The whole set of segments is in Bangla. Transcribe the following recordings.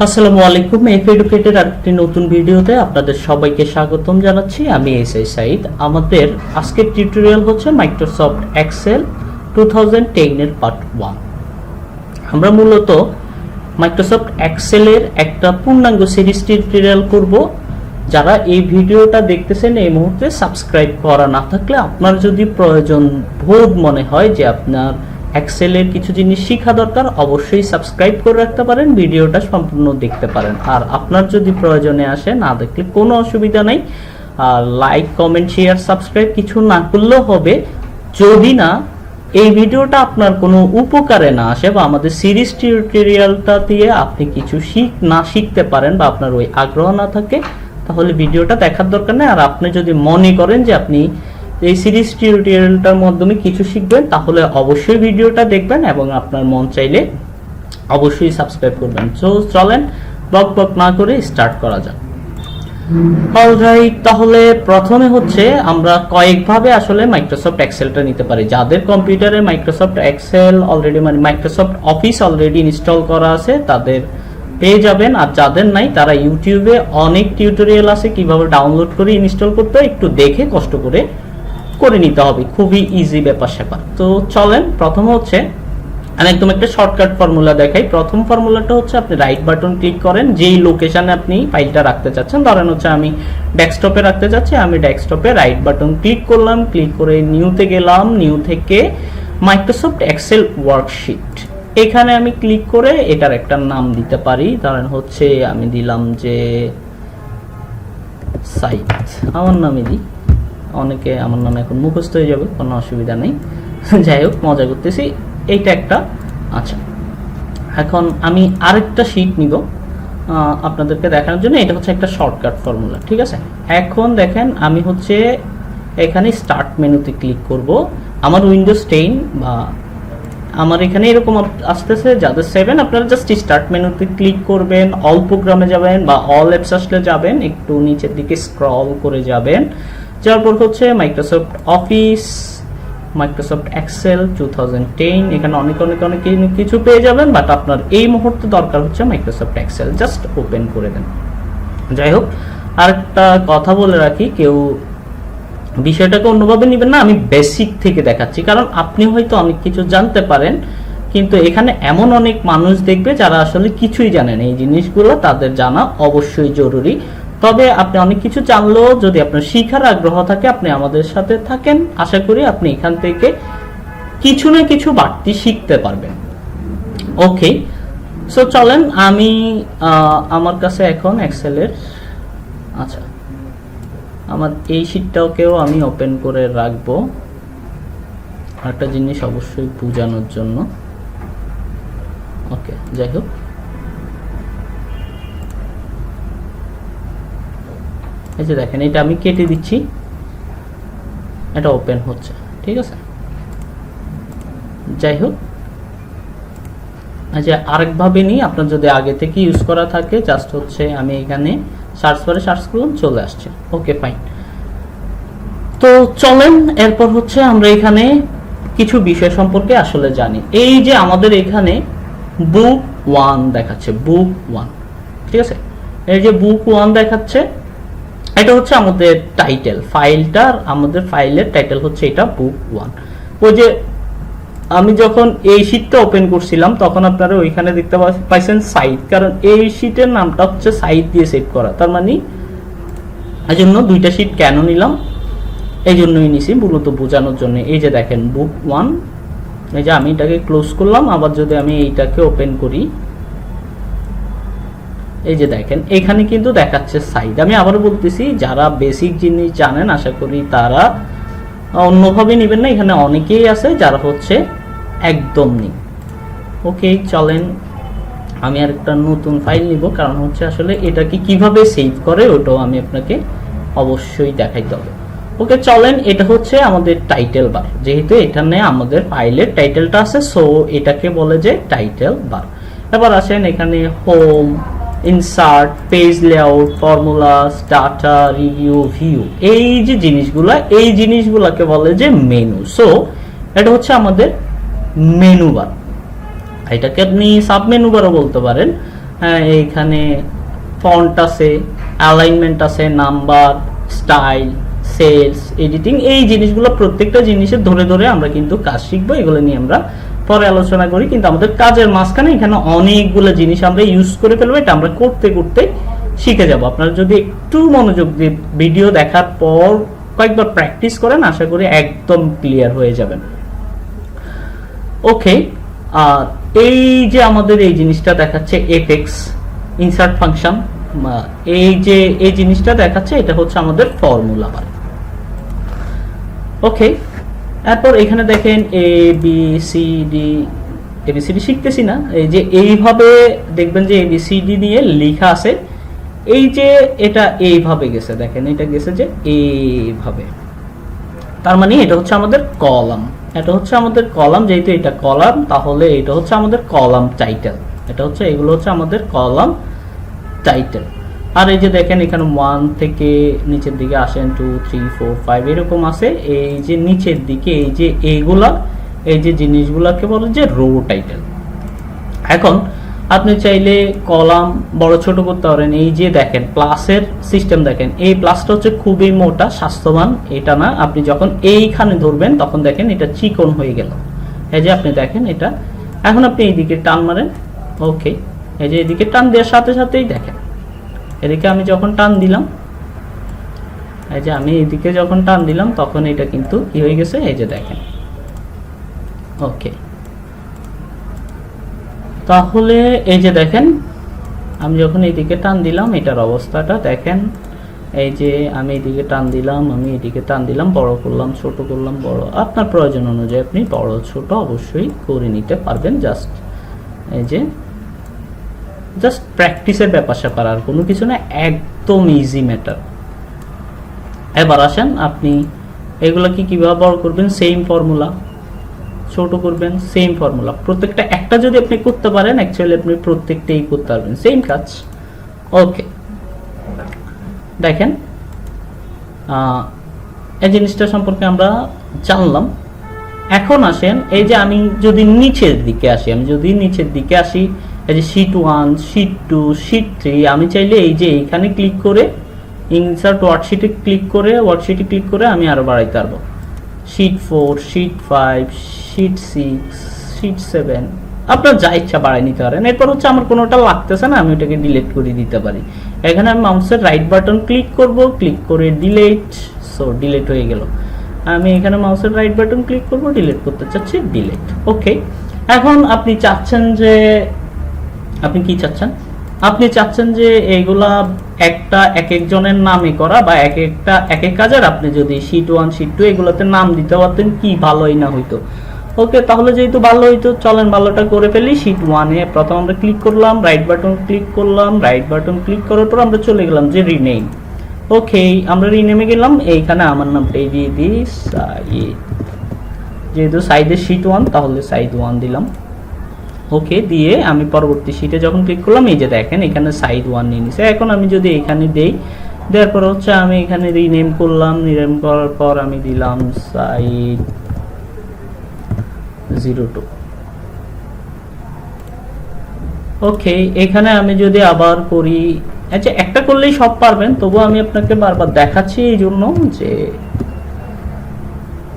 আসসালামু আলাইকুম। এডুকেটের আরেকটি নতুন ভিডিওতে আপনাদের সবাইকে স্বাগতম জানাচ্ছি। আমি এসআই সাইদ। আমাদের আজকের টিউটোরিয়াল হচ্ছে মাইক্রোসফট এক্সেল 2010 এর পার্ট 1। আমরা মূলত মাইক্রোসফট এক্সেলের একটা পূর্ণাঙ্গ সিরিজ টিউটোরিয়াল করব। যারা এই ভিডিওটা দেখতেছেন এই মুহূর্তে সাবস্ক্রাইব করা না থাকলে, আপনার যদি প্রয়োজন বোধ মনে হয় যে আপনার এক্সেলের কিছু জিনিস শেখা দরকার, অবশ্যই সাবস্ক্রাইব করে রাখতে পারেন, ভিডিওটা সম্পূর্ণ দেখতে পারেন। আর আপনার যদি প্রয়োজনে আসে, না দেখলে কোনো অসুবিধা নেই, লাইক কমেন্ট শেয়ার সাবস্ক্রাইব কিছু না করলেও হবে। যদি না এই ভিডিওটা আপনার কোনো উপকারে না আসে বা আমাদের সিরিজ টিউটোরিয়ালটা দিয়ে আপনি কিছু শিখতে পারেন বা আপনার ওই আগ্রহ না থাকে, তাহলে ভিডিওটা দেখার দরকার নেই। আর আপনি যদি মনে করেন যে আপনি এই সিরিজ টিউটোরিয়ালটার মাধ্যমে কিছু শিখবেন, তাহলে অবশ্যই ভিডিওটা দেখবেন এবং আপনার মন চাইলে অবশ্যই সাবস্ক্রাইব করবেন। সো চলেন বক বক না করে স্টার্ট করা যাক। অলরাইট, তাহলে প্রথমে হচ্ছে আমরা কয়েকভাবে আসলে মাইক্রোসফট এক্সেলটা নিতে পারি। যাদের কম্পিউটারে মাইক্রোসফট এক্সেল অলরেডি মানে মাইক্রোসফট অফিস অলরেডি ইনস্টল করা আছে তাদের পেয়ে যাবেন। আর যাদের নাই তারা ইউটিউবে অনেক টিউটোরিয়াল আছে কিভাবে ডাউনলোড করে ইনস্টল করতে হয়, একটু দেখে কষ্ট করে নিতে হবে। খুবই ইজি ব্যাপার স্যাপার। তো চলেন প্রথমে হচ্ছে একদম একটা শর্টকাট ফর্মুলা দেখাই। প্রথম ফর্মুলাটা হচ্ছে আপনি রাইট বাটন ক্লিক করেন যেই লোকেশনে আপনি ফাইলটা রাখতে চাচ্ছেন। ধরেন হচ্ছে আমি ডেস্কটপে রাখতে চাচ্ছি, আমি ডেস্কটপে রাইট বাটন ক্লিক করলাম, ক্লিক করে নিউতে গেলাম, নিউ থেকে মাইক্রোসফট এক্সেল ওয়ার্কশিট এখানে আমি ক্লিক করে এটার একটা নাম দিতে পারি। ধরেন হচ্ছে আমি দিলাম যে সাইট, আমার নামে দিই। অনেকে আমার নামে এখন মুখস্থ হয়ে যাবে, কোনো অসুবিধা নেই। যাই হোক, মজা করতেছি। এইটা একটা। আচ্ছা, এখন আমি আরেকটা শীট নিব আপনাদেরকে দেখানোর জন্য। এটা হচ্ছে একটা শর্টকাট ফর্মুলা, ঠিক আছে? এখন দেখেন আমি হচ্ছে এখানে স্টার্ট মেনুতে ক্লিক করব। আমার উইন্ডোজ 10 বা আমার এখানে এরকম আসতেছে, যাদের 7 আপনারা জাস্ট স্টার্ট মেনুতে ক্লিক করবেন, অল প্রোগ্রামে যাবেন বা অল অ্যাপস আসলে যাবেন, একটু নিচের দিকে স্ক্রল করে যাবেন। যার পর হচ্ছে মাইক্রোসফট অফিস, মাইক্রোসফট এক্সেল 2010, এখানে অনেক কিছু পেয়ে যাবেন। বাট আপনার এই মুহূর্তে দরকার হচ্ছে মাইক্রোসফট এক্সেল, জাস্ট ওপেন করে দেন। যাই হোক, আরেকটা কথা বলে রাখি, কেউ বিষয়টাকে অন্যভাবে নেবেন না, আমি বেসিক থেকে দেখাচ্ছি। কারণ আপনি হয়তো অনেক কিছু জানতে পারেন, কিন্তু এখানে এমন অনেক মানুষ দেখবে যারা আসলে কিছুই জানেন। এই জিনিসগুলো তাদের জানা অবশ্যই জরুরি। তবে আপনি অনেক কিছু জানলেও যদি আপনার শিখার আগ্রহ থাকে, আপনি আমাদের সাথে থাকেন, আশা করি আপনি এখান থেকে কিছু না কিছু বাড়তি শিখতে পারবেন। ওকে, সো চলেন আমি আমার কাছে এখন এক্সেলের, আচ্ছা আমার এই শীটটাকেও আমি ওপেন করে রাখবো একটা জিনিস অবশ্যই বোঝানোর জন্য। ওকে, যাই হোক, এই যে দেখেন এটা আমি কেটে দিচ্ছি, এটা ওপেন হচ্ছে, ঠিক আছে? যাই হোক, আচ্ছা আরেকভাবে নিই, আপনার যদি আগে থেকে ইউজ করা থাকে, জাস্ট হচ্ছে আমি এখানে সার্চ করে সার্চ করলাম, চলে আসছে। Okay fine. তো চলেন এরপর হচ্ছে আমরা এখানে কিছু বিষয় সম্পর্কে আসলে জানি। এই যে আমাদের এখানে বুক 1 দেখাচ্ছে, বুক 1, ঠিক আছে? এই যে বুক 1 দেখাচ্ছে, এটা হচ্ছে আমাদের টাইটেল ফাইলটার, আমাদের ফাইলের টাইটেল হচ্ছে এটা বুক 1। ওই যে আমি যখন এই শীটটা ওপেন করছিলাম তখন আপনারা ওইখানে দেখতে পাইছেন সাইট, কারণ এই শীটের নামটা হচ্ছে সাইট দিয়ে সেট করা। তার মানে এই জন্য দুইটা শীট কেন নিলাম, এই জন্যই নিছি মূলত বোঝানোর জন্য। এই যে দেখেন বুক 1, এই যে আমি এটাকে ক্লোজ করলাম, আবার যদি আমি এইটাকে ওপেন করি, এই যে দেখেন এখানে কিন্তু দেখাচ্ছে সাইট। আমি আবারও বলতেছি, যারা বেসিক জিনিস জানেন আশা করি তারা অন্যভাবে নেবেন না, এখানে অনেকেই আছে যারা হচ্ছে একদম নেই। ওকে চলেন আমি আর একটা নতুন ফাইল নিব, কারণ হচ্ছে আসলে এটাকে কিভাবে সেভ করে ওটাও আমি আপনাকে অবশ্যই দেখাইতে হবে। ওকে চলেন, এটা হচ্ছে আমাদের টাইটেল বার, যেহেতু এখানে আমাদের ফাইলের টাইটেলটা আছে, সো এটাকে বলে যে টাইটেল বার। এবার আসেন এখানে home, insert, page layout, formulas, data, review, view, এই যে জিনিসগুলা, এই জিনিসগুলাকে বলে যে মেনু। সো এটা হচ্ছে আমাদের মেনু বার, এটাকে আপনি সাব মেনু বারও বলতে পারেন। হ্যাঁ, এইখানে ফন্ট আছে, অ্যালাইনমেন্ট আছে, নাম্বার, স্টাইল, সেলস, এডিটিং, এই জিনিসগুলো প্রত্যেকটা জিনিসের ধরে ধরে আমরা কিন্তু কাজ শিখবো। এগুলো নিয়ে আমরা পরে আলোচনা করি, কিন্তু আমাদের কাজের মাঝখানে এখানে অনেকগুলো জিনিস আমরা ইউজ করে ফেলবো। এটা আমরা করতে করতে শিখে যাব। আপনারা যদি একটু মনোযোগ দিয়ে ভিডিও দেখার পর কয়েকবার প্র্যাকটিস করেন, আশা করি একদম ক্লিয়ার হয়ে যাবেন। ওকে, আর এই যে আমাদের এই জিনিসটা দেখাচ্ছে এফেক্স ইনসার্ট ফাংশন, এই যে এই জিনিসটা দেখাচ্ছে, এটা হচ্ছে আমাদের ফর্মুলা বার। ওকে, এরপর এখানে দেখেন এবিসিডি শিখতেছি না, এই যে এইভাবে দেখবেন যে এবিসিডি নিয়ে লেখা আছে। এই যে এটা এইভাবে গেছে, দেখেন এটা গেছে যে এইভাবে, তার মানে এটা হচ্ছে আমাদের কলাম। এটা হচ্ছে আমাদের কলাম, যেহেতু এটা কলাম তাহলে এটা হচ্ছে আমাদের কলাম টাইটেল। এটা হচ্ছে, এগুলো হচ্ছে আমাদের কলাম টাইটেল। আর এই যে দেখেন এখানে 1 থেকে নিচের দিকে আসেন 2 3 4 5 এরকম আছে। এই যে নিচের দিকে এই যে এইগুলা, এই যে জিনিসগুলাকে বলে যে রো টাইটেল। এখন আপনি চাইলে কলাম বড় ছোট করতে পারেন। এই যে দেখেন প্লাসের সিস্টেম, দেখেন এই প্লাসটা হচ্ছে খুবই মোটা, স্বাস্থ্যবান এটা না। আপনি যখন এইখানে ধরবেন তখন দেখেন এটা চিকন হয়ে গেল। এই যে আপনি দেখেন এটা, এখন আপনি এইদিকে টান মারেন। ওকে, এই যে এদিকে টান দেওয়ার সাথে সাথেই দেখেন এদিকে আমি যখন টান দিলাম, এই যে আমি এদিকে যখন টান দিলাম তখন এটা কিন্তু কি হয়ে গেছে, এই যে দেখেন। ওকে, তাহলে এই যে দেখেন আমি যখন এইদিকে টান দিলাম এটার অবস্থাটা দেখেন। এই যে আমি এইদিকে টান দিলাম, আমি এইদিকে টান দিলাম, বড় করলাম, ছোট করলাম, বড়, আপনার প্রয়োজন অনুযায়ী আপনি বড় ছোট অবশ্যই করে নিতে পারবেন। জাস্ট এই যে জাস্ট প্র্যাকটিসের ব্যাপার স্যাপার, আর কোনো কিছু না, একদম ইজি ম্যাটার। এবার আসেন আপনি এগুলোকে কিভাবে বড় করবেন, সেম ফর্মুলা, ছোট করবেন, সেম ফর্মুলা। প্রত্যেকটা একটা যদি আপনি করতে পারেন, অ্যাকচুয়ালি আপনি প্রত্যেকটাই করতে পারবেন, সেম কাজ। ওকে, দেখেন এই জিনিসটা সম্পর্কে আমরা জানলাম। এখন আসেন এই যে আমি যদি নিচের দিকে আসি, এই যে শীট 1, শীট 2, শীট 3, আমি চাইলে এই যে এইখানে ক্লিক করে ইনসার্ট ওয়ার্কশিটে ক্লিক করে আমি আরো বাড়াইতে পারবো। শীট 4, শীট 5, শীট 6, শীট 7, আপনার যা ইচ্ছা বাড়াই নিতে পারেন। এরপর হচ্ছে আমার কোনোটা লাগতেছে না, আমি ওটাকে ডিলিট করে দিতে পারি। এখানে আমি মাউসের রাইট বাটন ক্লিক করে ডিলিট, সো ডিলিট হয়ে গেল। আমি এখানে মাউসের রাইট বাটন ক্লিক করব, ডিলিট করতে চাচ্ছি, ডিলিট। ওকে, এখন আপনি চাচ্ছেন যে আপনি চাচ্ছেন যে এইগুলা একটা এক একজনের নামে করা, বা এক এক কাজের আপনি যদি শীট 1, শীট 2 এগুলোতে নাম দিতে পারতেন, কি ভালোই না হইতো। ওকে, তাহলে যেহেতু ভালো হইতো, চলেন ভালোটা করে ফেলি। শীট 1 এ প্রথম আমরা ক্লিক করলাম, রাইট বাটন ক্লিক করার পর আমরা চলে গেলাম যে রিনেম। ওকে, আমরা রিনেমে গেলাম, এইখানে আমার নামটাই দিয়ে দিই সাইদ, যেহেতু সাইদের শীট 1 তাহলে সাইদ 1 দিলাম। ওকে, দিয়ে আমি পরবর্তী শীটে যখন ক্লিক করলাম, এই যে দেখেন এখানে সাইদ 1 নিয়ে নিছে। এখন আমি যদি এখানে দেওয়ার পর হচ্ছে আমি এখানে রিনেম করলাম, রিনেম করার পর আমি দিলাম সাইদ 02। ওকে, এখানে আমি যদি আবার করি, আচ্ছা একটা করলেই সব পারবেন, তবু আমি আপনাকে বারবার দেখাচ্ছি এই জন্য যে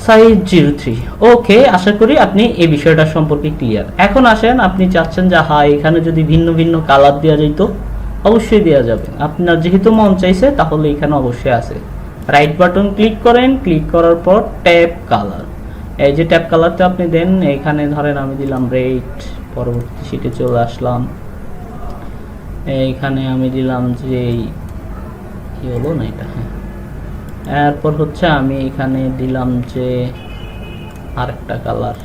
সাইজ 03। ওকে, আশা করি আপনি এই বিষয়টা সম্পর্কে ক্লিয়ার। এখন আসেন, আপনি চাচ্ছেন যে হ্যাঁ এখানে যদি ভিন্ন ভিন্ন কালার দেওয়া যেত, অবশ্যই দেওয়া যাবে। আপনার যেহেতু মন চাইছে তাহলে এখানে অবশ্যই আছে। রাইট বাটন ক্লিক করেন, ক্লিক করার পর ট্যাপ কালার, এই যে ট্যাপ কালারটা আপনি দেন। এখানে ধরেন আমি দিলাম রেড, পরবর্তী শীটে চলে আসলাম, এইখানে আমি দিলাম যে কি হলো না এটা, হ্যাঁ। এরপর হচ্ছে আমি এখানে দিলাম যে আরেকটা কালার,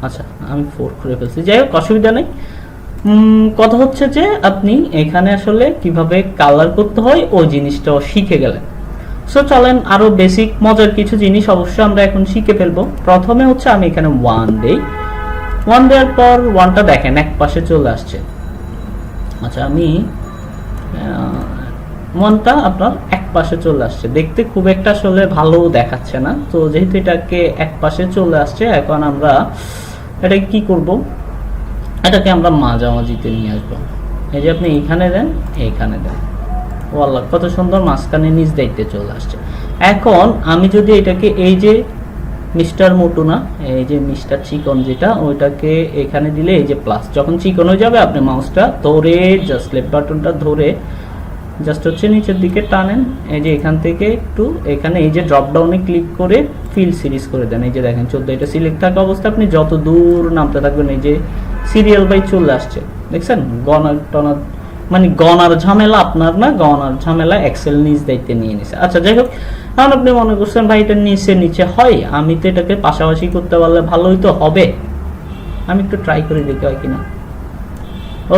আচ্ছা আমি 4 করে ফেলছি, যাই হোক অসুবিধা নেই। কথা হচ্ছে যে আপনি এখানে আসলে কিভাবে কালার করতে হয় ওই জিনিসটাও শিখে গেলেন। সো চলেন আরো বেসিক মজার কিছু জিনিস অবশ্যই আমরা এখন শিখে ফেলবো। প্রথমে হচ্ছে আমি এখানে 1 দেই, 1 দেওয়ার পর 1টা দেখেন এক পাশে চলে আসছে। আচ্ছা আমি 1টা আপনার এক পাশে চলে আসছে, দেখতে খুব একটা আসলে ভালো দেখাচ্ছে না। তো যেহেতু এটাকে এক পাশে চলে আসছে, এখন আমরা এটাকে কি করব, এটাকে আমরা মাঝামাঝিতে নিয়ে আসবো। এই যে আপনি এইখানে দেন, এইখানে দেন, ওয়াল্লাহ কত সুন্দর মাঝখানে নিচ দায়িত্বে চলে আসছে। এখন আমি যদি এটাকে এই যে মিস্টার মোটু না, এই যে মিস্টার চিকন যেটা, ওইটাকে এখানে দিলে এই যে প্লাস, যখন চিকন হয়ে যাবে আপনি মাউসটা ধরে জাস্ট লেফট বাটনটা ধরে জাস্ট হচ্ছে নিচের দিকে টানেন। এই যে এখান থেকে একটু এখানে এই যে ড্রপ ডাউনে ক্লিক করে ফিল সিরিজ করে দেন। এই যে দেখেন 14, এটা সিলেক্ট থাকা অবস্থা আপনি যত দূর নামতে থাকবেন এই যে সিরিয়াল বাই চলে আসছে, দেখছেন? গণার টনার মানে গণার ঝামেলা আপনার না, গণার ঝামেলা এক্সেল নিজ দায়িত্বে নিয়ে নিছে। আচ্ছা যাই হোক, এখন আপনি মনে করছেন ভাই এটা নিচে নিচে হয়, আমি তো এটাকে পাশাপাশি করতে পারলে ভালোই তো হবে, আমি একটু ট্রাই করে দেখি হয় কিনা।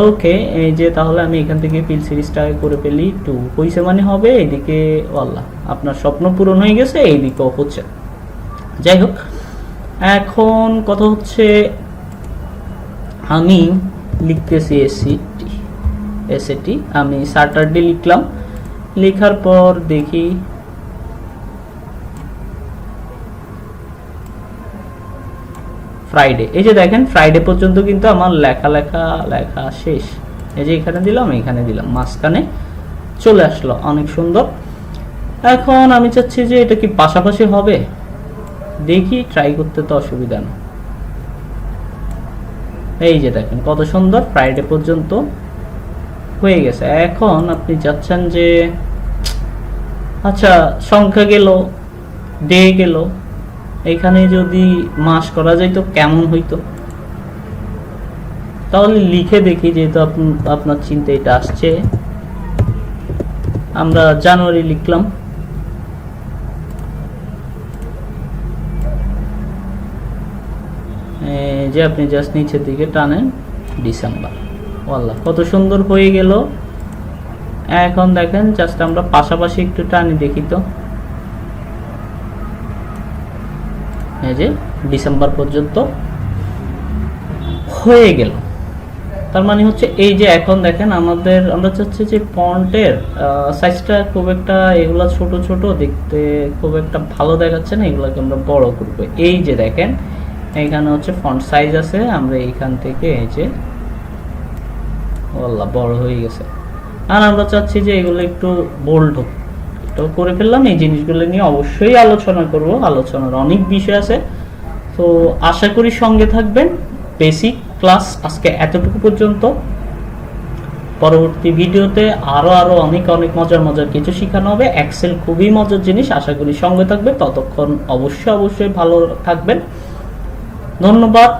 ওকে, এই যে তাহলে আমি এখান থেকে ফিল সিরিজটা করে ফেলি, টু হইছে মানে হবে এইদিকে, আল্লাহ আপনার স্বপ্ন পূরণ হয়ে গেছে, এইদিকেও হচ্ছে। যাই হোক, এখন কথা হচ্ছে আমি লিখতেছি এসএটি, আমি স্যাটারডে লিখলাম, লেখার পর দেখি ফ্রাইডে। এই যে দেখেন ফ্রাইডে পর্যন্ত কিন্তু আমার লেখা শেষ। এই যে এখানে দিলাম, এখানে দিলাম, মাঝখানে চলে আসলো, অনেক সুন্দর। এখন আমি চাচ্ছি যে এটা কি পাশাপাশি হবে, দেখি ট্রাই করতে তো অসুবিধা না। এই যে দেখেন কত সুন্দর ফ্রাইডে পর্যন্ত হয়ে গেছে। এখন আপনি চাচ্ছেন যে আচ্ছা সংখ্যা গেল, ডে গেল, এখানে যদি মাস করা যাইতো কেমন হইতো, তাহলে লিখে দেখি, যেহেতু আপনার চিন্তা এটা আসছে। আমরা জানুয়ারি লিখলাম, যে আপনি জাস্ট নিচের দিকে টানেন ডিসেম্বর, ওয়াল্লাহ কত সুন্দর হয়ে গেল। এখন দেখেন জাস্ট আমরা পাশাপাশি একটু টানি দেখি তো, এই যে ডিসেম্বর পর্যন্ত হয়ে গেল। তার মানে হচ্ছে এই যে এখন দেখেন আমরা চাচ্ছি যে ফন্টের সাইজটা খুব একটা, এগুলা ছোট ছোট দেখতে খুব একটা ভালো দেখাচ্ছে না, এগুলাকে আমরা বড় করব। এই যে দেখেন এখানে হচ্ছে ফন্ট সাইজ আছে, আমরা এইখান থেকে এই যে ওয়াল্লাহ বড় হয়ে গেছে। আর আমরা চাচ্ছি যে এগুলো একটু বোল্ড হোক, তো করে ফেললাম। এই জিনিসগুলো নিয়ে অবশ্যই আলোচনা করব, আলোচনার অনেক বিষয় আছে, তো আশা করি সঙ্গে থাকবেন। বেসিক ক্লাস আজকে এতটুকু পর্যন্ত, পরবর্তী ভিডিওতে আরো অনেক মজার কিছু শেখানো হবে। এক্সেল খুবই মজার জিনিস, আশা করি সঙ্গে থাকবে। ততক্ষণ অবশ্যই ভালো থাকবেন, ধন্যবাদ।